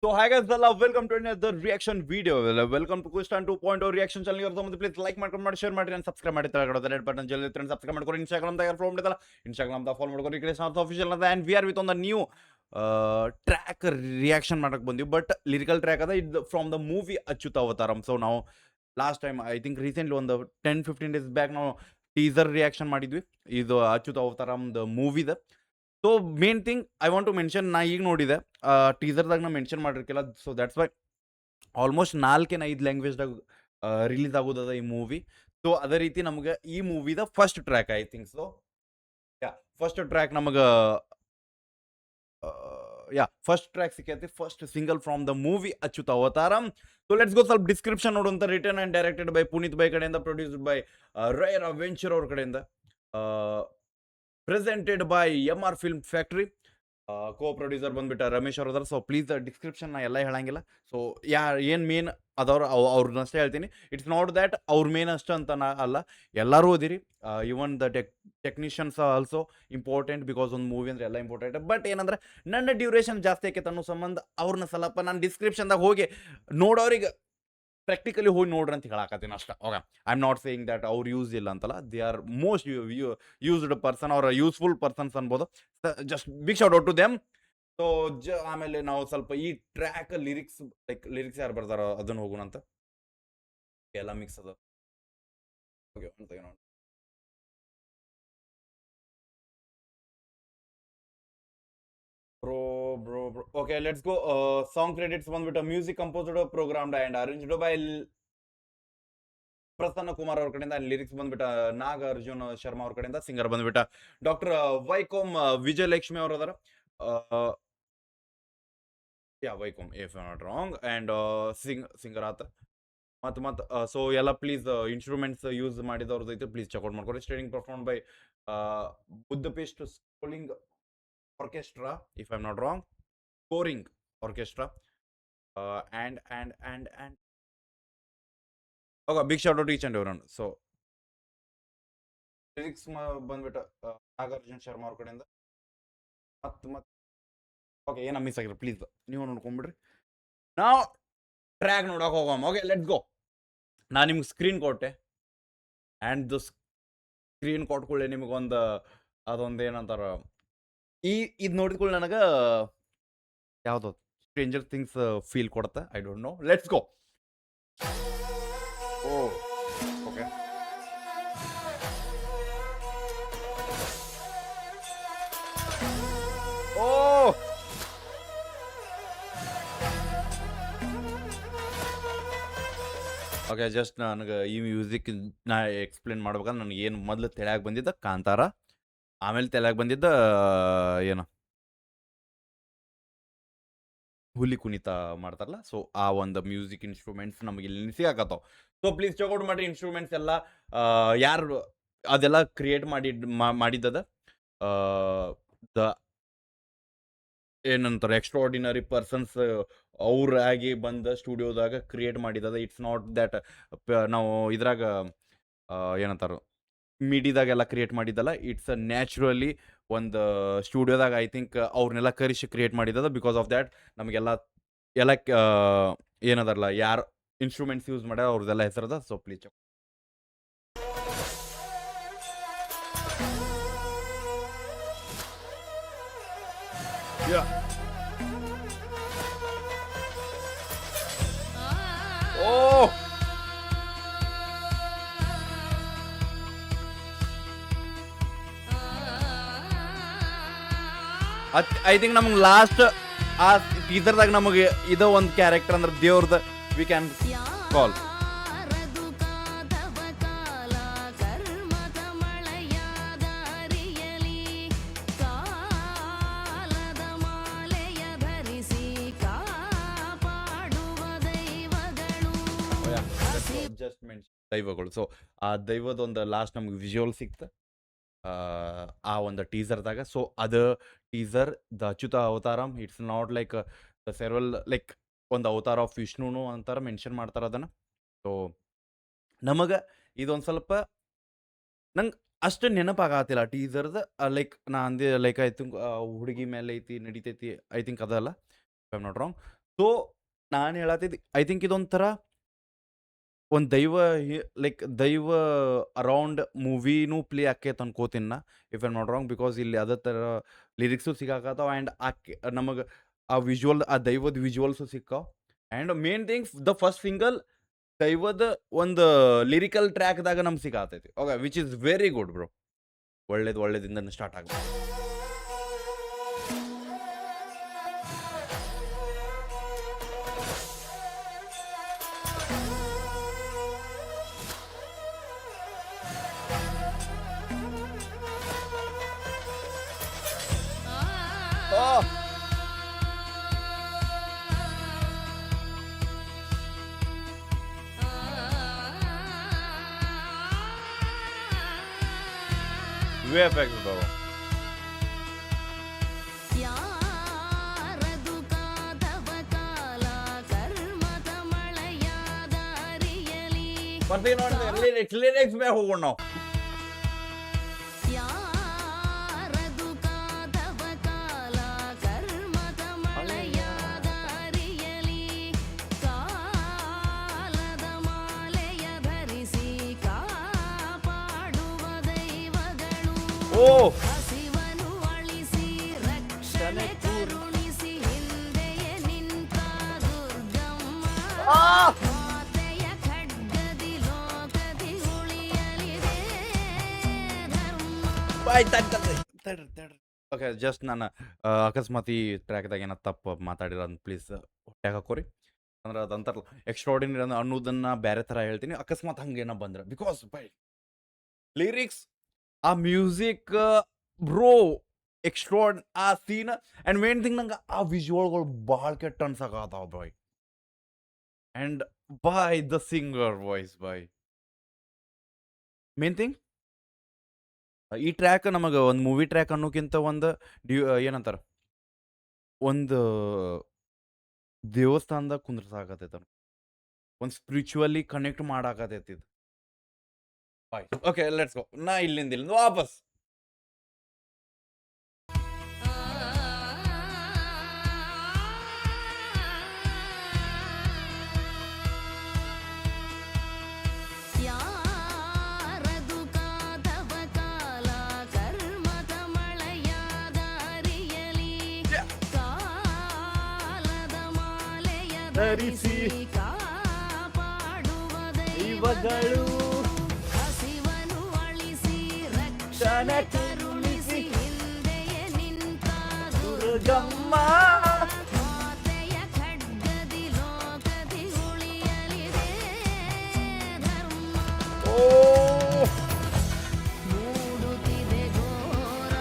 So hi guys, welcome to another reaction video. Welcome to Quiz 2.0 reaction channel. Your please like ಮಾಡ್ಕೊಂಡು share ಮಾಡಿ and subscribe ಮಾಡಿ ತಳಗಡೆ red button ಜಲ್ದಿ ಇತ್ತು subscribe ಮಾಡ್ಕೊಂಡು Instagram ದಾಗ follow ಮಾಡಿದಲ್ಲ Instagram ದಾಗ follow ಮಾಡ್ಕೊಂಡು ಕ್ರಿಯೇಷನ್ ಆಫ್ official ಅದ and we are with on the new track reaction ಮಾಡಕ್ ಬಂದಿವಿ ಬಟ್ ಲಿರಿಕಲ್ ಟ್ರ್ಯಾಕ್ ಅದ ಇದು from the movie Achyuta Avataram. So ನಾವು last time I think recently ಒಂದು 10-15 ಡೇಸ್ ಬ್ಯಾಕ್ ನಾವು ಟೀಸರ್ ರಿಯಾಕ್ಷನ್ ಮಾಡಿದ್ವಿ ಇದು ಅಚ್ಯುತ ಅವತಾರಂ ದ ಮೂವಿದ. So main thing I want to mention, ನಾ ಈಗ ನೋಡಿದೆ ಟೀಸರ್ದಾಗ ನಾ ಮೆನ್ಷನ್ ಮಾಡಿರ್ಕಿಲ್ಲ. ಸೊ ದ್ಯಾಟ್ಸ್ ವೈ ಆಲ್ಮೋಸ್ಟ್ 4-5 ಲ್ಯಾಂಗ್ವೇಜ್ದಾಗ ರಿಲೀಸ್ ಆಗೋದದ ಈ ಮೂವಿ. ಸೊ ಅದೇ ರೀತಿ ನಮ್ಗೆ ಈ ಮೂವಿದ first track I think so first track ನಮಗೆ ಫಸ್ಟ್ ಟ್ರ್ಯಾಕ್ ಸಿಕ್ಕೈತಿ, first single from the movie Achyuta Avataram. So let's go ಸ್ವಲ್ಪ ಡಿಸ್ಕ್ರಿಪ್ಷನ್ ನೋಡುವಂತ. Written and directed by Puneeth ಬೈ ಕಡೆಯಿಂದ, ಪ್ರೊಡ್ಯೂಸ್ಡ್ ಬೈ ರೈರ್ ವೆಂಚರ್ ಅವ್ರ ಕಡೆಯಿಂದ, presented by MR Film Factory, co producer ಬಂದ್ಬಿಟ್ಟ ರಮೇಶ್ ಅವ್ರದಾರ. ಸೊ ಪ್ಲೀಸ್ ಡಿಸ್ಕ್ರಿಪ್ಷನ್ ನಾ ಎಲ್ಲ ಹೇಳಂಗಿಲ್ಲ. ಸೊ ಏನು ಮೇನ್ ಅದವ್ರು ಅವ್ರನ್ನ ಅಷ್ಟೇ ಹೇಳ್ತೀನಿ. ಇಟ್ಸ್ ನಾಟ್ ದ್ಯಾಟ್ ಅವ್ರ ಮೇನ್ ಅಷ್ಟು ಅಂತ ಅಲ್ಲ, ಎಲ್ಲರೂ ಓದಿರಿ. Even the technicians also important, because ಒಂದು ಮೂವಿ ಅಂದ್ರೆ ಎಲ್ಲ ಇಂಪಾರ್ಟೆಂಟ್. ಬಟ್ ಏನಂದ್ರೆ ನನ್ನ ಡ್ಯೂರೇಷನ್ ಜಾಸ್ತಿ ಆಕೈತೆ ಅನ್ನೋ ಸಂಬಂಧ ಅವ್ರನ್ನ ಸ್ವಲ್ಪ ನಾನು ಡಿಸ್ಕ್ರಿಪ್ಷನ್ದಾಗ ಹೋಗಿ ನೋಡೋರಿಗೆ ಪ್ರಾಕ್ಟಿಕಲಿ ಹೋಗಿ ನೋಡ್ರಿ ಅಂತ ಹೇಳಕತ್ತೀನಿ ಅಷ್ಟ. Okay, I am not saying that ಅವ್ರು ಯೂಸ್ ಇಲ್ಲ ಅಂತಲ್ಲ, they are most used person ಅವ್ರ ಯೂಸ್ಫುಲ್ ಪರ್ಸನ್ಸ್ ಅನ್ಬೋದು. Just big shout out to them. So ಆಮೇಲೆ ನಾವು ಸ್ವಲ್ಪ ಈ ಟ್ರ್ಯಾಕ್ ಲಿರಿಕ್ಸ್ ಯಾರು ಬರ್ತಾರೋ ಅದನ್ನ ಹೋಗೋಣ ಅಂತ. ಎಲ್ಲ ಮಿಕ್ಸ್ ಅದ. Okay, bro okay, let's go. Song credits ಬಂದ್ಬಿಟ್ಟು music composed, programmed and arranged by Prasanna Kumar ಅವ್ರ ಕಡೆಯಿಂದ. ಲಿರಿಕ್ಸ್ ಬಂದ್ಬಿಟ್ಟ ನಾಗಾರ್ಜುನ್ ಶರ್ಮಾ ಅವ್ರ ಕಡೆಯಿಂದ. ಸಿಂಗರ್ ಬಂದ್ಬಿಟ್ಟ ಡಾಕ್ಟರ್ ವೈಕೋಮ್ ವಿಜಯಲಕ್ಷ್ಮಿ ಅವ್ರ ಅದಾರ. Vaikom if not wrong. And singer ಆತ ಮತ್ ಸೊ ಎಲ್ಲ ಪ್ಲೀಸ್ ಇನ್ಸ್ಟ್ರೂಮೆಂಟ್ಸ್ ಯೂಸ್ ಮಾಡಿದವ್ರದ್ದು ಐತೆ, ಪ್ಲೀಸ್ ಚೆಕ್ಔಟ್ ಮಾಡ್ಕೊರಿ. String perform by Budapest Scoring Orchestra if I am not wrong, Scoring Orchestra. And okay, big shout out each and every one. So lyrics ಬಂದ್ಬಿಟ್ಟು ನಾಗಾರ್ಜುನ್ ಶರ್ಮಾ ಅವ್ರ ಕಡೆಯಿಂದ. ಮತ್ ಓಕೆ, ಏನ miss ಆಗಿರೋ please ನೀವು ನೋಡ್ಕೊಂಡ್ಬಿಡ್ರಿ. ನಾವು ಟ್ರ್ಯಾಕ್ ನೋಡಕ್ ಹೋಗೋಣ. ಓಕೆ, ಲೆಟ್ಸ್ ಗೋ. ನಾನು ನಿಮ್ಗೆ ಸ್ಕ್ರೀನ್ ಕೊಟ್ಟೆ ಆ್ಯಂಡ್ ದ ಸ್ಕ್ರೀನ್ ಕೊಟ್ಕೊಳ್ಳಿ ನಿಮಗೊಂದು ಅದೊಂದು ಏನಂತಾರ, ಇದು ನೋಡಿದ್ಕೊಳ್ಳಿ ನನಗೆ ಯಾವುದು ಸ್ಟ್ರೇಂಜರ್ ಥಿಂಗ್ಸ್ ಫೀಲ್ ಕೊಡುತ್ತೆ. I don't know, let's go. Oh okay, oh okay, just ನನಗೆ ಈ ಮ್ಯೂಸಿಕ್ ನಾ ಎಕ್ಸ್ಪ್ಲೇನ್ ಮಾಡ್ಬೇಕಂದ್ರೆ ನನಗೆ ಏನು ಮೊದಲು ತೆಳ್ಯಾಗ ಬಂದಿದ್ದ ಕಾಂತಾರ, ಆಮೇಲೆ ತೆಳ್ಯಾಗ ಬಂದಿದ್ದ ಏನು ಹುಲಿ ಕುಣಿತ ಮಾಡ್ತಾರಲ್ಲ. ಸೊ ಆ ಒಂದು ಮ್ಯೂಸಿಕ್ ಇನ್ಸ್ಟ್ರೂಮೆಂಟ್ಸ್ ನಮಗೆ ಇಲ್ಲಿ ಸಿಗಾಕತ್ತಾವ. ಸೊ ಪ್ಲೀಸ್ ಚೆಕ್ಔಟ್ ಮಾಡಿ. ಇನ್ಸ್ಟ್ರೂಮೆಂಟ್ಸ್ ಎಲ್ಲ ಯಾರು ಅದೆಲ್ಲ ಕ್ರಿಯೇಟ್ ಮಾಡಿದ್ದದ ದ ಏನಂತಾರೆ ಎಕ್ಸ್ಟ್ರಾರ್ಡಿನರಿ ಪರ್ಸನ್ಸ್ ಅವ್ರಾಗಿ ಬಂದ ಸ್ಟುಡಿಯೋದಾಗ ಕ್ರಿಯೇಟ್ ಮಾಡಿದದ. ಇಟ್ಸ್ ನಾಟ್ ದ್ಯಾಟ್ ನಾವು ಇದ್ರಾಗ ಏನಂತಾರ ಮೀಡಿಯಾದಾಗೆಲ್ಲ ಕ್ರಿಯೇಟ್ ಮಾಡಿದ್ದಲ್ಲ. ಇಟ್ಸ್ ನ್ಯಾಚುರಲಿ ಒಂದು ಸ್ಟುಡಿಯೋದಾಗ ಐ ಥಿಂಕ್ ಅವ್ರನ್ನೆಲ್ಲ ಕರೆಸಿ ಕ್ರಿಯೇಟ್ ಮಾಡಿದದ. ಬಿಕಾಸ್ ಆಫ್ ದ್ಯಾಟ್ ನಮಗೆಲ್ಲ ಎಲ್ಲ ಏನದಾರಲ್ಲ ಯಾರು ಇನ್ಸ್ಟ್ರೂಮೆಂಟ್ಸ್ ಯೂಸ್ ಮಾಡ್ಯಾರ ಅವ್ರದ್ದೆಲ್ಲ ಹೆಸರದ. So please oh I think ನಮ್ಗೆ ಲಾಸ್ಟ್ ಆ ಟೀಸರ್ದಾಗ ನಮಗೆ ಇದು ಒಂದು ಕ್ಯಾರೆಕ್ಟರ್ ಅಂದ್ರೆ ದೇವ್ರದ V can call. Just mention ದೈವಗಳು. ಸೊ ಆ ದೈವದ ಒಂದು ಲಾಸ್ಟ್ ನಮ್ಗೆ ವಿಜುವಲ್ ಸಿಕ್ತ ಆ ಒಂದು ಟೀಸರ್ದಾಗ. ಸೊ ಅದು teaser the Achyuta Avataram. It's not like the several like ಒಂದು ಅವತಾರ ಆಫ್ ವಿಷ್ಣುನು ಅಂತಾರ ಮೆನ್ಷನ್ ಮಾಡ್ತಾರ ಅದನ್ನ. ಸೊ ನಮಗೆ ಇದೊಂದು ಸ್ವಲ್ಪ ನಂಗೆ ಅಷ್ಟು ನೆನಪಾಗತ್ತಿಲ್ಲ ಟೀಸರ್ದ. ಲೈಕ್ ನಾ ಅಂದೆ ಲೈಕ್ ಐ ಥಿಂಕ್ ಹುಡುಗಿ ಮೇಲೆ ಐತಿ ನಡಿತೈತಿ, ಐ ಥಿಂಕ್ ಅದಲ್ಲ, I am not wrong. So ನಾನು ಹೇಳತ್ತಿದ್ದು ಐ ಥಿಂಕ್ ಇದೊಂಥರ ಒಂದು ದೈವ ಲೈಕ್ ದೈವ ಅರೌಂಡ್ ಮೂವಿನೂ ಪ್ಲೇ ಆಕೈತೆ ಅನ್ಕೋತೀನಿ ನಾ, if I not wrong. Because ಇಲ್ಲಿ ಅದೇ ಥರ ಲಿರಿಕ್ಸು ಸಿಗಾಕತ್ತಾವ ಆ್ಯಂಡ್ ನಮಗೆ ಆ ವಿಜುವಲ್, ಆ ದೈವದ ವಿಜುವಲ್ಸು ಸಿಕ್ಕಾವ. And main thing the first single ದೈವದ ಒಂದು ಲಿರಿಕಲ್ ಟ್ರ್ಯಾಕ್ದಾಗ ನಮ್ಗೆ ಸಿಗಾತೈತಿ. Okay, which is very good bro. ಒಳ್ಳೇದಿಂದ ಸ್ಟಾರ್ಟ್ ಆಗ್ಬೋದು. VFX bro. ಯಾರದು ಕಾದವ ಕಾಲ ಕರ್ಮದ ಮಳೆಯಾದ ಅರಿಯಲಿ. ಬರ್ತೀವಿ ನೋಡಿ, ಲಿರಿಕ್ಸ್ ಮೇಲೆ ಹೋಗೋಣ ನಾವು. ಯಾರದು ಕಾದವ ಕಾಲ ಕರ್ಮದ ಮಳೆಯಾದ ಅರಿಯಲಿ. ಕಾಲದ ಮಾಲೆಯ ಧರಿಸಿ ಕಾಪಾಡುವ ದೈವಗಳು. ಓ ಹಸಿವನು ಅಳಿಸಿ ರಕ್ಷಣೆ ಕರುಣಿಸಿ ಹಿಂದೆಯೇ ನಿಂತ ದುರ್ಗಮ್ಮ. ಮಾತೆಯ ಖಡ್ಗದಿ ಲೋಕದಿ ಉಳಿಯಲಿದೆ ಧರ್ಮ. ಓಕೆ, ಜಸ್ಟ್ ನಾನು ಅಕಸ್ಮಾತ್ ಈ ಟ್ರ್ಯಾಕ್ದಾಗ ಏನೋ ತಪ್ಪು ಮಾತಾಡಿರೋ ಅಂತ ಪ್ಲೀಸ್ ಹೊಟ್ಟೆಗೆ ಹಾಕೋರಿ. ಅಂದ್ರೆ ಅದಂತಾರಲ್ಲ ಎಕ್ಸ್ಟ್ರಾಡಿನರಿ ಅನ್ನೋದನ್ನ ಬೇರೆ ಥರ ಹೇಳ್ತೀನಿ, ಅಕಸ್ಮಾತ್ ಹಂಗೇನೋ ಬಂದ್ರೆ. ಬಿಕಾಸ್ ಬೈ ಲಿರಿಕ್ಸ್, ಆ ಮ್ಯೂಸಿಕ್ ಬ್ರೋ ಆ ಸೀನ್ ಆ್ಯಂಡ್ ಮೇನ್ ಥಿಂಗ್ ನಂಗೆ ಆ ವಿಜುವಲ್ಗಳು ಭಾಳ ಕೆಟ್ಟ ಅನ್ಸಕತ್ತಾವ ಬಾಯ್. ಆ್ಯಂಡ್ ಬಾಯ್ ದ ಸಿಂಗರ್ ವಾಯ್ಸ್ ಬಾಯ್. ಮೇನ್ ಥಿಂಗ್ ಈ ಟ್ರ್ಯಾಕ್ ನಮಗೆ ಒಂದು ಮೂವಿ ಟ್ರ್ಯಾಕ್ ಅನ್ನೋಕ್ಕಿಂತ ಒಂದು ಏನಂತಾರ, ಒಂದು ದೇವಸ್ಥಾನದಾಗ ಕುಂದ್ರಸಾಕತೈತ, ಒಂದು ಸ್ಪಿರಿಚುವಲಿ ಕನೆಕ್ಟ್ ಮಾಡಾಕತೈತಿ ಇದು ಬಾಯ್. ಓಕೆ, ಲೆಟ್ಸ್ ಗೋ. ನಾ ಇಲ್ಲಿಂದ ವಾಪಸ್. ಯಾರದು ಕಾದವ ಕಾಲ ಕರ್ಮದ ಮಳೆಯಾದ ಅರಿಯಲಿ. ಕಾಲದ ಮಾಲೆಯ ಧರಿಸಿ ಕಾಪಾಡುವ ದೈವಗಳು. ಹಸಿವನು ಅಳಿಸಿ ರಕ್ಷಣೆ ಕರುಣಿಸಿ ಹಿಂದೆಯೇ ನಿಂತ ದುರ್ಗಮ್ಮ. ಮಾತೆಯ ಖಡ್ಗದಿ ಲೋಕದಿ ಉಳಿಯಲಿದೆ ಧರ್ಮ. ಮೂಡುತ್ತಿದೆ ಘೋರ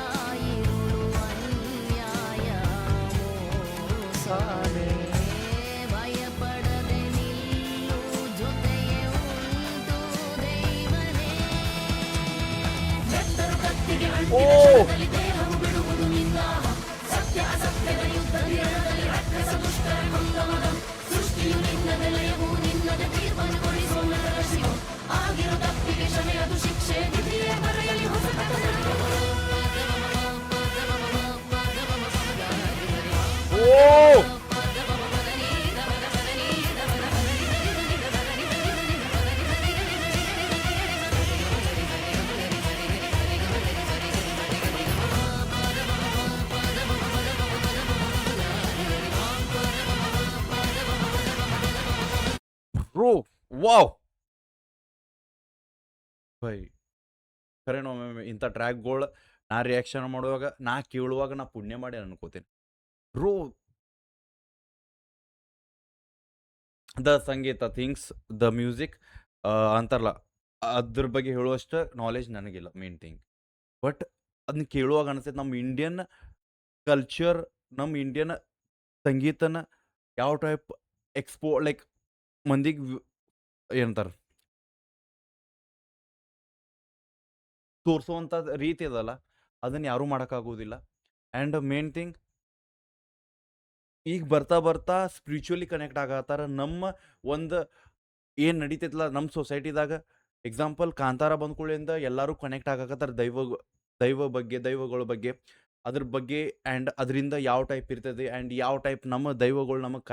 ഇരുಳು ಅನ್ಯಾಯ ಮೋಸನೆ. ಭಯಪಡದೆ ನಿಲ್ಲು ಜೊತೆಯೇ ಉಂಟು ದೈವನೇ. ಬೆಟ್ಟರು ಕತ್ತಿಗೆ ಅಂಟಿದ ದೇಹವು ಬಿಡುವುದು ನಿನ್ನ. ಸತ್ಯ ಅಸತ್ಯದ ಯುದ್ಧದ ಎಳದಲ್ಲಿ ರಕ್ಕಸ ದುಷ್ಟರ ಕೊಂದಮದ. ಸೃಷ್ಟಿಯು ನಿನ್ನದ ಲಯವು ನಿನ್ನದ ತೀರ್ಪನುಗೊಳಿಸೋ ನರರ ಶಿವ. ಆಗಿರೋ ತಪ್ಪಿಗೆ ಕ್ಷಮೆ ಅದು ಶಿಕ್ಷೆ ವಿಧಿಯೇ ಬರೆಯಲಿ ಹೊಸ ಬ್ರೋ ವಾವ್ ಬೈ. ಖರೆ ಒಮ್ಮೆ ಇಂಥ ಟ್ರ್ಯಾಕ್ಗಳು ನಾ ರಿಯಾಕ್ಷನ್ ಮಾಡುವಾಗ, ನಾ ಕೇಳುವಾಗ ನಾ ಪುಣ್ಯ ಮಾಡಿ ಅನ್ಕೋತೀನಿ ಬ್ರೋ. ದ ಸಂಗೀತ ಥಿಂಗ್ಸ್, ದ ಮ್ಯೂಸಿಕ್ ಅಂತಾರಲ್ಲ, ಅದ್ರ ಬಗ್ಗೆ ಹೇಳುವಷ್ಟು ನಾಲೆಜ್ ನನಗಿಲ್ಲ ಮೇನ್ ಥಿಂಗ್. ಬಟ್ ಅದನ್ನ ಕೇಳುವಾಗ ಅನಿಸ್ತೈತೆ ನಮ್ಮ ಇಂಡಿಯನ್ ಕಲ್ಚರ್, ನಮ್ಮ ಇಂಡಿಯನ್ ಸಂಗೀತನ ಯಾವ ಟೈಪ್ ಲೈಕ್ ಮಂದಿಗೆ ಏನಂತಾರೆ ತೋರಿಸುವಂಥ ರೀತಿ ಅದಲ್ಲ, ಅದನ್ನು ಯಾರೂ ಮಾಡೋಕ್ಕಾಗೋದಿಲ್ಲ. ಆ್ಯಂಡ್ ಮೇನ್ ಥಿಂಗ್ ಈಗ ಬರ್ತಾ ಸ್ಪಿರಿಚುವಲಿ ಕನೆಕ್ಟ್ ಆಗತ್ತಾರ. ನಮ್ಮ ಒಂದು ಏನು ನಡೀತೈತಲ್ಲ ನಮ್ಮ ಸೊಸೈಟಿದಾಗ, ಎಕ್ಸಾಂಪಲ್ ಕಾಂತಾರ ಬಂದ್ಕೊಳ್ಳಿಂದ ಎಲ್ಲರೂ ಕನೆಕ್ಟ್ ಆಗಕತ್ತಾರ ದೈವಗಳ ಬಗ್ಗೆ, ಅದ್ರ ಬಗ್ಗೆ. ಆ್ಯಂಡ್ ಅದರಿಂದ ಯಾವ ಟೈಪ್ ಇರ್ತದೆ ಆ್ಯಂಡ್ ಯಾವ ಟೈಪ್ ನಮ್ಮ ದೈವಗಳು ನಮಗೆ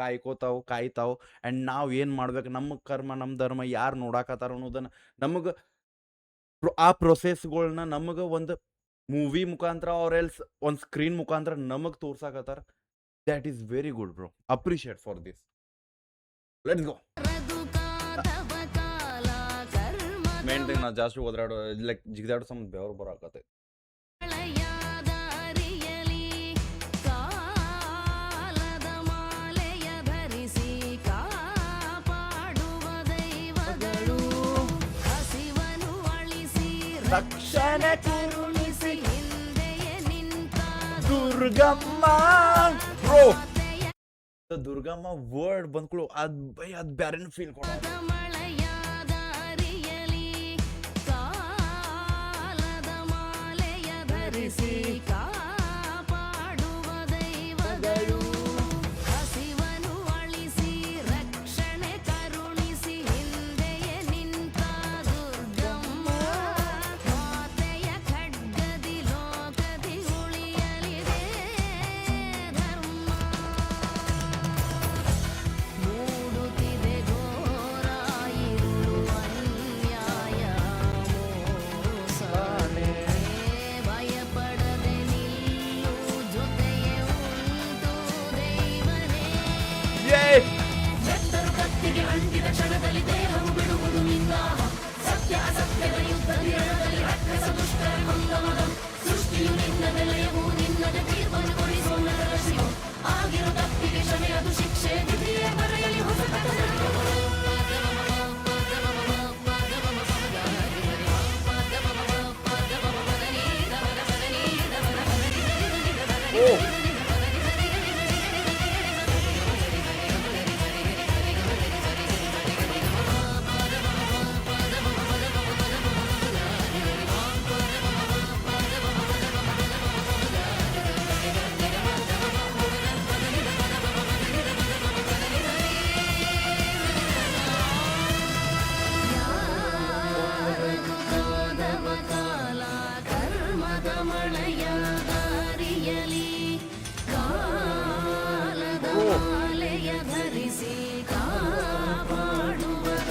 ಕಾಯ್ತಾವು ಆ್ಯಂಡ್ ನಾವು ಏನು ಮಾಡ್ಬೇಕು, ನಮ್ಮ ಕರ್ಮ ನಮ್ಮ ಧರ್ಮ ಯಾರು ನೋಡಾಕತ್ತಾರ ಅನ್ನೋದನ್ನು ನಮಗೆ ಆ ಪ್ರೊಸೆಸ್ಗಳನ್ನ ನಮಗೆ ಒಂದು ಮೂವಿ ಮುಖಾಂತರ ಆರ್ ಎಲ್ಸ್ ಒಂದು ಸ್ಕ್ರೀನ್ ಮುಖಾಂತರ ನಮಗೆ ತೋರ್ಸಾಕತ್ತಾರ. That is very good bro, appreciate for this. Let's go. Main thing ನಾ ಜಾಸ್ತಿ ಓದ್ರಾಡೋ ಲೈಕ್ ಜಿಗಿದಾಡೋ ಸಂಬಂಧ ಬೆವರು ಬರಾಕತ್ತೈತಿ. ರಕ್ಷಣೆ ಕರುಣಿಸಿ ದುರ್ಗಮ್ಮ ಬ್ರೋ, ದುರ್ಗಮ್ಮ ವರ್ಡ್ ಬಂದ್ಕೊಳ್ಳು ಅದ್ ಬೈ ಅದ್ ಬ್ಯಾರೆನ ಫೀಲ್ ಕೊಡ.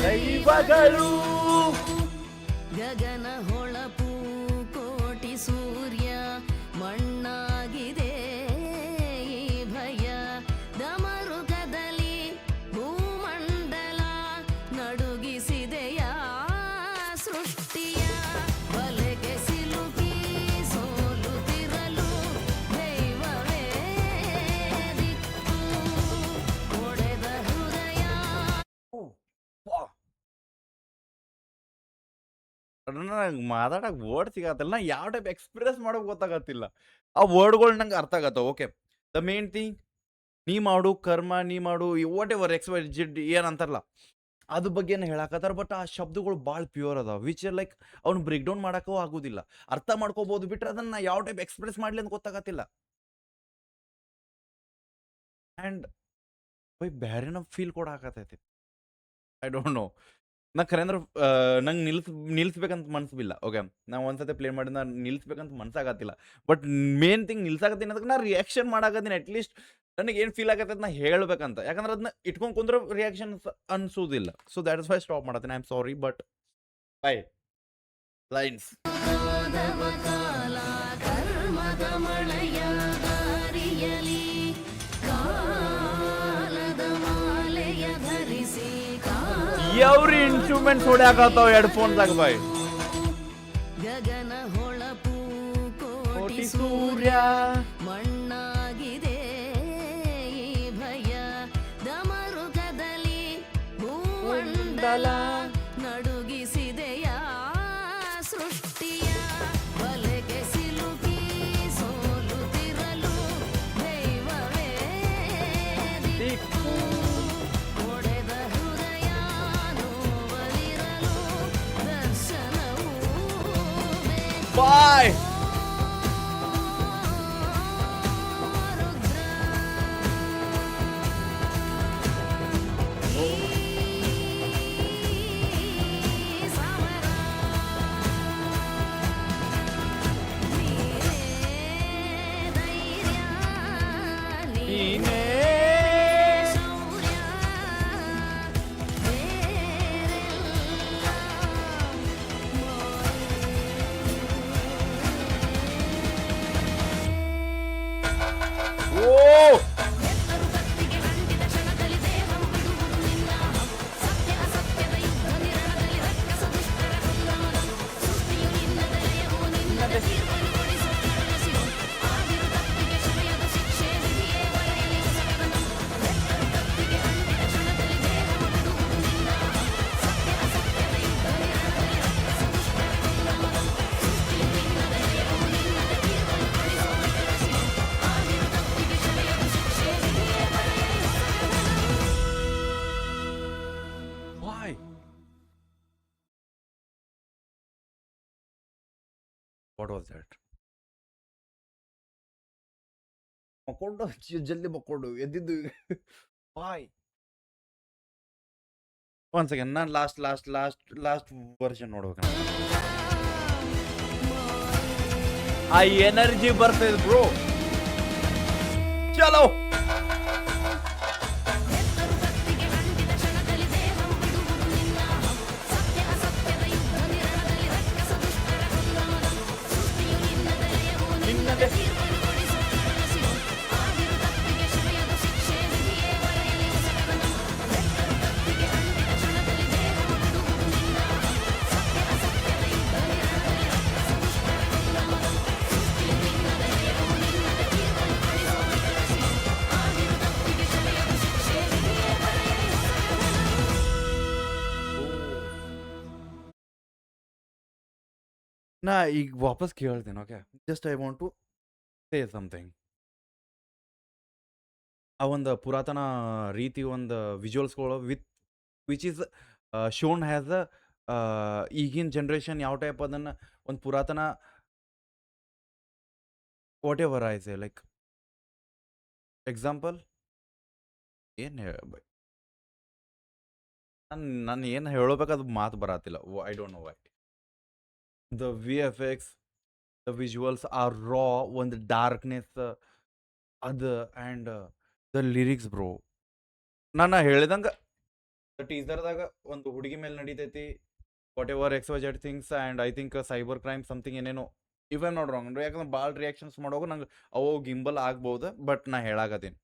ದೈವಗಳು ಗಗನ ಹೊಳಪು ಕೋಟಿ ಸೂರ್ಯ ಮಣ್ಣಾಗಿದೆ ಈ ಭಯ ದಮರುಗದಲ್ಲಿ ಭೂಮಂಡಲ ನಡುಗಿಸಿದೆಯ ಸೃಷ್ಟಿಯ ಬಲೆಗೆ ಸಿಲುಕಿ ಸೋಲುತ್ತಿರಲು ದೈವವೇ ದಿಕ್ಕು ಒಡೆದ ಹೃದಯ. ನಂಗೆ ಮಾತಾಡಕ್ಕೆ ವರ್ಡ್ ಸಿಗತ್ತಿಲ್ಲ, ನಾ ಯಾವ ಟೈಪ್ ಎಕ್ಸ್ಪ್ರೆಸ್ ಮಾಡೋಕೆ ಗೊತ್ತಾಗತ್ತಿಲ್ಲ. ಆ ವರ್ಡ್ಗಳು ನಂಗೆ ಅರ್ಥ ಆಗತ್ತವ. ಓಕೆ, ದ ಮೇನ್ ಥಿಂಗ್ ನೀ ಮಾಡು ಕರ್ಮ, ನೀ ಮಾಡು ವಾಟ್ ಎವರ್ ಎಕ್ಸ್ಪೈರ್ಡ್ ಏನಂತಾರಲ್ಲ ಅದ್ರ ಬಗ್ಗೆ ಹೇಳಕತ್ತಾರ. ಬಟ್ ಆ ಶಬ್ದಗಳು ಭಾಳ ಪ್ಯೂರ್ ಅದಾವ, ವಿಚ್ ಲೈಕ್ ಅವ್ನು ಬ್ರೇಕ್ ಡೌನ್ ಮಾಡೋಕ್ಕೂ ಆಗೋದಿಲ್ಲ, ಅರ್ಥ ಮಾಡ್ಕೋಬಹುದು. ಬಿಟ್ರೆ ಅದನ್ನ ಯಾವ ಟೈಪ್ ಎಕ್ಸ್ಪ್ರೆಸ್ ಮಾಡ್ಲಿ ಅಂತ ಗೊತ್ತಾಗತ್ತಿಲ್ಲ. ಆ್ಯಂಡ್ ಬೈ ಬೇರೆನ ಫೀಲ್ ಕೊಡಾಕತೈತಿ. ಐ ಡೋಂಟ್ ನೋ, ನಾ ಖರೆ ಅಂದ್ರೆ ನಂಗೆ ನಿಲ್ಸ್ಬೇಕಂತ ಮನ್ಸಿಲ್ಲ. ಓಕೆ, ನಾ ಒಂದ್ಸತಿ ಪ್ಲೇ ಮಾಡಿ ನಾನು ನಿಲ್ಸ್ಬೇಕಂತ ಮನ್ಸಾಗತ್ತಿಲ್ಲ. ಬಟ್ ಮೇನ್ ಥಿಂಗ್ ನಿಲ್ಸಾಕತ್ತೀನಿ ಅದಕ್ಕೆ ನಾ ರಿಯಾಕ್ಷನ್ ಮಾಡಾಕತ್ತೀನಿ. ಅಟ್ಲೀಸ್ಟ್ ನನಗೆ ಏನು ಫೀಲ್ ಆಗತ್ತೈತೆ ನಾ ಹೇಳ್ಬೇಕಂತ. ಯಾಕಂದ್ರೆ ಅದನ್ನ ಇಟ್ಕೊಂಡು ಕುಂದ್ರೆ ರಿಯಾಕ್ಷನ್ ಅನ್ಸೋದಿಲ್ಲ. So that is why stop ಮಾಡತ್ತೀನಿ. ಐ ಆಮ್ ಸಾರಿ, ಬಟ್ ಬೈ ಲೈನ್ಸ್. ಎವ್ರಿ ಇನ್ಸ್ಟ್ರೂಮೆಂಟ್ಸ್ ಹೊಡ್ಯಾಕತ್ತಾವ ಹೆಡ್ಫೋನ್ದಾಗ ಬೈ. ಗಗನ ಹೊಳಪು ಕೋಟಿ ಸೂರ್ಯ ಮಣ್ಣಾಗಿದೆ ಈ ಭಯ ದಮರುಗದಲ್ಲಿ ಭೂಮಂಡಲ ನಡುಗಿಸಿದೆಯ ಸೃಷ್ಟಿಯ ಬಲೆಗೆ ಸಿಲುಕಿ ಸೋಲುತ್ತಿರಲು ದೈವವೇ ದಿಕ್ಕು ಒಡೆದ ಹೃದಯ ನೋವಲಿರಲು ದರ್ಶನವೂ ಬೇಕು. ಬಾಯ್. What was that? ಮಕ್ಕೊಂಡು ಜಲ್ದಿ ಮಕ್ಕೊಂಡು ಎದ್ದಿದ್ದು ಬಾಯ್. ಒಂದ್ ಸೆಕೆಂಡ್, ನಾನು ಲಾಸ್ಟ್ ವರ್ಷನ್ ನೋಡ್ಬೇಕು. ಆ ಎನರ್ಜಿ ಬರ್ತದೆ ಬ್ರೋ. ಚಲೋ. ನೆತ್ತರು ಕತ್ತಿಗೆ ಅಂಟಿದ ಕ್ಷಣದಲ್ಲಿ ದೇಹವು ಬಿಡುವುದು ನಿನ್ನಾಹಂ. ಸತ್ಯ ಅಸತ್ಯದ ಯುದ್ಧ ನಿರಣದಲ್ಲಿ ರಕ್ಕಸ ದುಷ್ಟರ ಕೊಂದಮದಂ. ಸೃಷ್ಟಿಯು ನಿನ್ನದೇ ಲಯವು ನಿನ್ನದೇ ತೀರ್ಪನ್ನು ಕೊಡಿಸುವ ಕನಸಿದು. ಆಗಿರು ತಪ್ಪಿಗೆ ಕ್ಷಮೆಯದು ಶಿಕ್ಷೆ ವಿಧಿಯೇ ಬರೆಯಲಿ ಹೊಸ ಕನಸು. ನೆತ್ತರು ಕತ್ತಿಗೆ ಅಂಟಿದ ಕ್ಷಣದಲ್ಲಿ ದೇಹವು ಬಿಡುವುದು ನಿನ್ನಾಹಂ. ಸತ್ಯ ಅಸತ್ಯದ ಯುದ್ಧ ನಿರಣದಲ್ಲಿ ರಕ್ಕಸ ದುಷ್ಟರ ಕೊಂದಮದಂ. ಸೃಷ್ಟಿಯು ನಿನ್ನದೇ ಲಯವು ನಿನ್ನದೇ ತೀರ್ಪನ್ನು ಕೊಡಿಸುವ ಕನಸಿದು. ಆಗಿರು ತಪ್ಪಿಗೆ ಕ್ಷಮೆಯದು ಶಿಕ್ಷೆ ವಿಧಿಯೇ ಬರೆಯಲಿ ಹೊಸ ಕನಸು. ನಾ ಈಗ ವಾಪಸ್ ಕೇಳ್ತೀನಿ. Okay, just I want to say something. ಆ ಒಂದು ಪುರಾತನ ರೀತಿ ಒಂದು ವಿಜುವಲ್ಸ್ಗಳು which is shown has a ಈಗಿನ ಜನ್ರೇಷನ್ ಯಾವ ಟೈಪ್ ಅದನ್ನು ಒಂದು ಪುರಾತನ whatever I say like example ಏನು ನಾನು ಏನು ಹೇಳಬೇಕದು ಮಾತು ಬರತ್ತಿಲ್ಲ. I don't know why. The VFX, the visuals are raw, ಒಂದು ಡಾರ್ಕ್ನೆಸ್ ಅದು ಆ್ಯಂಡ್ ದ ಲಿರಿಕ್ಸ್ ಬ್ರೋ. ನಾನು ಹೇಳಿದಂಗೆ ಟೀಸರ್ದಾಗ ಒಂದು ಹುಡುಗಿ ಮೇಲೆ ನಡೀತೈತಿ whatever XYZ things and I think cyber crime something ಏನೇನೋ ಇವ್ ಐಮ್ ನಾಟ್ ರಾಂಗ್. ಯಾಕಂದ್ರೆ ಭಾಳ ರಿಯಾಕ್ಷನ್ಸ್ ಮಾಡೋವಾಗ ನಂಗೆ ಅವು ಗಿಂಬಲ್ ಆಗ್ಬೋದು, ಬಟ್ ನಾ ಹೇಳಾಕತ್ತೀನಿ.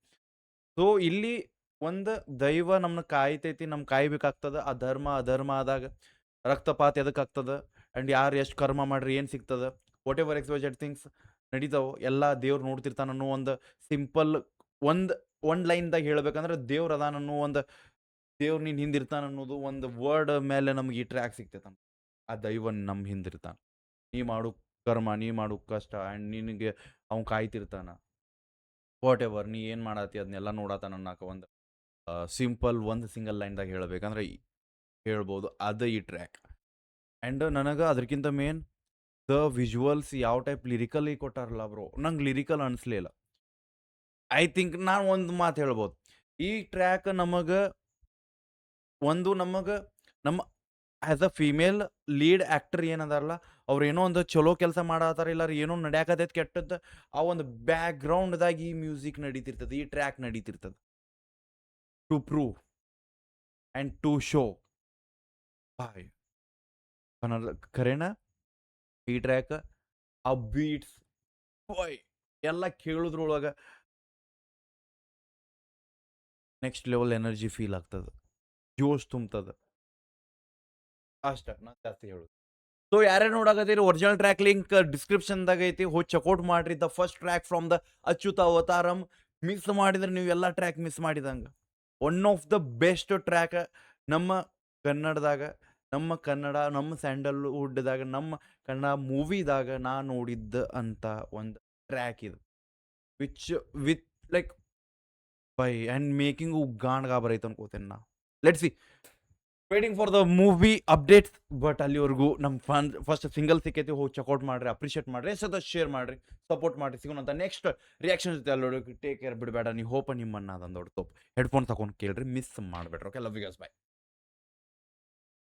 ಸೊ ಇಲ್ಲಿ ಒಂದು ದೈವ ನಮ್ಮನ್ನ ಕಾಯ್ತೈತಿ, ನಮ್ಗೆ ಕಾಯ್ಬೇಕಾಗ್ತದೆ. ಆ ಧರ್ಮ ಅಧರ್ಮ ಆದಾಗ ರಕ್ತಪಾತ ಎದಕ್ಕಾಗ್ತದೆ ಆ್ಯಂಡ್ ಯಾರು ಎಷ್ಟು ಕರ್ಮ ಮಾಡ್ರಿ ಏನು ಸಿಗ್ತದೆ, ವಾಟ್ ಎವರ್ XYZ ಥಿಂಗ್ಸ್ ನಡೀತಾವೆ, ಎಲ್ಲ ದೇವ್ರು ನೋಡ್ತಿರ್ತಾನೆ ಅನ್ನೋ ಒಂದು ಸಿಂಪಲ್ ಒಂದು ಲೈನ್ದಾಗ ಹೇಳ್ಬೇಕಂದ್ರೆ ದೇವ್ರ ಅದಾನ ಅನ್ನೋ ಒಂದು ದೇವ್ರು ನೀನು ಹಿಂದಿರ್ತಾನೆ ಅನ್ನೋದು ಒಂದು ವರ್ಡ್ ಮೇಲೆ ನಮ್ಗೆ ಈ ಟ್ರ್ಯಾಕ್ ಸಿಗ್ತೈತೆ. ಆ ದೈವ ನಮ್ಮ ಹಿಂದಿರ್ತಾನೆ. ನೀ ಮಾಡು ಕರ್ಮ, ನೀ ಮಾಡು ಕಷ್ಟ ಆ್ಯಂಡ್ ನಿನಗೆ ಅವ್ನು ಕಾಯ್ತಿರ್ತಾನ. ವಾಟ್ ಎವರ್ ನೀ ಏನು ಮಾಡತ್ತಿ ಅದನ್ನೆಲ್ಲ ನೋಡತ್ತಾನ ಅನ್ನೋಕೆ ಒಂದು ಸಿಂಪಲ್ ಒಂದು ಸಿಂಗಲ್ ಲೈನ್ದಾಗ ಹೇಳ್ಬೇಕಂದ್ರೆ ಹೇಳ್ಬೋದು ಅದು ಈ ಟ್ರ್ಯಾಕ್. ಆ್ಯಂಡ್ ನನಗೆ ಅದಕ್ಕಿಂತ ಮೇನ್ ದ ವಿಜುವಲ್ಸ್ ಯಾವ ಟೈಪ್ ಲಿರಿಕಲಿ ಕೊಟ್ಟಾರಲ್ಲ ಬ್ರೋ, ನಂಗೆ ಲಿರಿಕಲ್ ಅನಿಸ್ಲಿಲ್ಲ. ಐ ಥಿಂಕ್ ನಾನು ಒಂದು ಮಾತು ಹೇಳ್ಬೋದು, ಈ ಟ್ರ್ಯಾಕ್ ನಮಗೆ ನಮ್ಮ as a female lead actor ಏನದಾರಲ್ಲ ಅವ್ರು ಏನೋ ಒಂದು ಚಲೋ ಕೆಲಸ ಮಾಡತ್ತಾರ, ಇಲ್ಲ ಏನೋ ನಡ್ಯಾಕತೈತೆ ಕೆಟ್ಟದ್ದು, ಆ ಒಂದು ಬ್ಯಾಕ್ಗ್ರೌಂಡ್ದಾಗ ಈ ಮ್ಯೂಸಿಕ್ ನಡೀತಿರ್ತದೆ, ಈ ಟ್ರ್ಯಾಕ್ ನಡೀತಿರ್ತದೆ to prove and to show ಬಾಯ್ ಖರೇನ ಈ ಟ್ರ್ಯಾಕ್. ಆ ಬೀಟ್ಸ್ ಬಾಯ್ ಎಲ್ಲ ಕೇಳಿದ್ರೊಳಗೆ ನೆಕ್ಸ್ಟ್ ಲೆವೆಲ್ ಎನರ್ಜಿ ಫೀಲ್ ಆಗ್ತದೆ, ಜೋಶ್ ತುಂಬ್ತದೆ. ಅಷ್ಟೇ ನಾನು ಜಾಸ್ತಿ ಹೇಳೋದು. ಸೊ ಯಾರೇ ನೋಡಾಕತ್ತೀರಿ, ಒರಿಜಿನಲ್ ಟ್ರ್ಯಾಕ್ ಲಿಂಕ್ ಡಿಸ್ಕ್ರಿಪ್ಷನ್ದಾಗ ಐತಿ, ಹೋಗಿ ಚೆಕ್ಔಟ್ ಮಾಡ್ರಿ. The first track from the Achyuta Avataram. Miss ಮಾಡಿದ್ರೆ ನೀವು ಎಲ್ಲ ಟ್ರ್ಯಾಕ್ ಮಿಸ್ ಮಾಡಿದಂಗೆ. One of the best track ನಮ್ಮ ಕನ್ನಡದಾಗ, ನಮ್ಮ ಸ್ಯಾಂಡಲ್ವುಡ್ದಾಗ, ನಮ್ಮ ಕನ್ನಡ ಮೂವಿದಾಗ ನಾ ನೋಡಿದ್ದ ಅಂತ ಒಂದು ಟ್ರ್ಯಾಕ್ ಇದು. ವಿತ್ ಲೈಕ್ ಬೈ ಆ್ಯಂಡ್ ಮೇಕಿಂಗು ಗಾಂಡ್ಗಾ ಬರೈತೆ ಅನ್ಕೋತೇನೆ ನಾ. Let's see, waiting for the movie updates. But ಅಲ್ಲಿವರೆಗೂ ನಮ್ಮ ಫಸ್ಟ್ ಸಿಂಗಲ್ ಸಿಕ್ಕೈತಿ, ಹೋಗಿ ಚೆಕ್ಔಟ್ ಮಾಡಿರಿ, ಅಪ್ರಿಷಿಯೇಟ್ ಮಾಡಿರಿ, ಎಷ್ಟದ ಶೇರ್ ಮಾಡಿರಿ, ಸಪೋರ್ಟ್ ಮಾಡಿರಿ. ಸಿಗೋಣಂತ ನೆಕ್ಸ್ಟ್ ರಿಯಾಕ್ಷನ್ ಜೊತೆ ಅಲ್ಲಿ ಟೇಕ್ ಕೇರ್, ಬಿಡಬೇಡ. ನೀವು ಹೋಪ ನಿಮ್ಮನ್ನ ಅದೊಂದು ದೊಡ್ಡ ತಪ್ಪು. ಹೆಡ್ಫೋನ್ ತಗೊಂಡು ಕೇಳ್ರಿ, ಮಿಸ್ ಮಾಡಬೇಡ್ರಿ. Okay, love you guys, by.